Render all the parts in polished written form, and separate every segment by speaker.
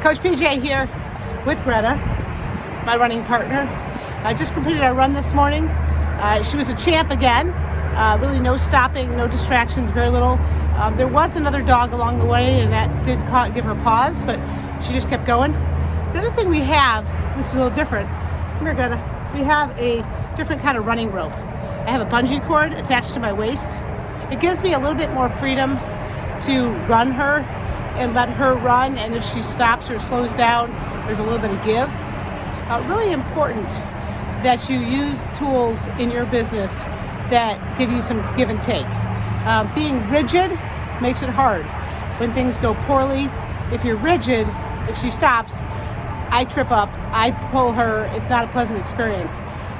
Speaker 1: Coach PJ here with Greta, my running partner. I just completed our run this morning. She was a champ again. Really no stopping, no distractions, very little. There was another dog along the way, and that did give her pause, but she just kept going. The other thing we have, which is a little different, come here, Greta. We have a different kind of running rope. I have a bungee cord attached to my waist. It gives me a little bit more freedom to run her and let her run, and if she stops or slows down, there's a little bit of give. Really important that you use tools in your business that give you some give and take. Being rigid makes it hard when things go poorly. If you're rigid, if she stops, I trip up, I pull her, it's not a pleasant experience.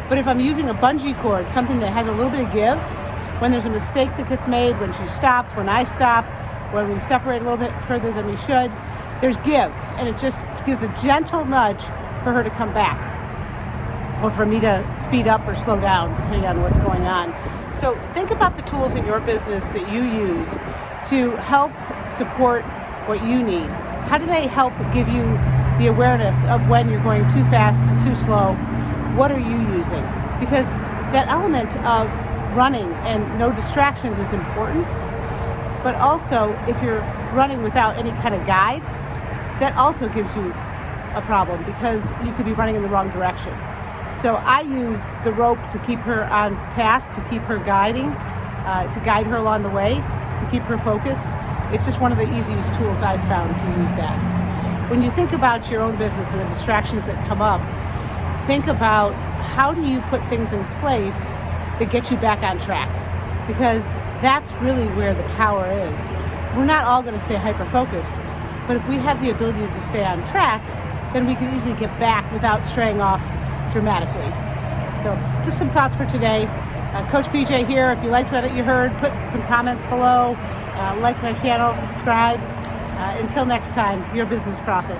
Speaker 1: But if I'm using a bungee cord, something that has a little bit of give, when there's a mistake that gets made, when she stops, when I stop, when we separate a little bit further than we should, there's give, and it just gives a gentle nudge for her to come back, or for me to speed up or slow down, depending on what's going on. So think about the tools in your business that you use to help support what you need. How do they help give you the awareness of when you're going too fast, too slow? What are you using? Because that element of running and no distractions is important. But also, if you're running without any kind of guide, that also gives you a problem because you could be running in the wrong direction. So I use the rope to keep her on task, to keep her guiding, to guide her along the way, to keep her focused. It's just one of the easiest tools I've found to use that. When you think about your own business and the distractions that come up, think about how do you put things in place that get you back on track, because that's really where the power is. We're not all going to stay hyper-focused, but if we have the ability to stay on track, then we can easily get back without straying off dramatically. So just some thoughts for today. Coach PJ here. If you liked what you heard, put some comments below, like my channel, subscribe. Until next time, your business profit.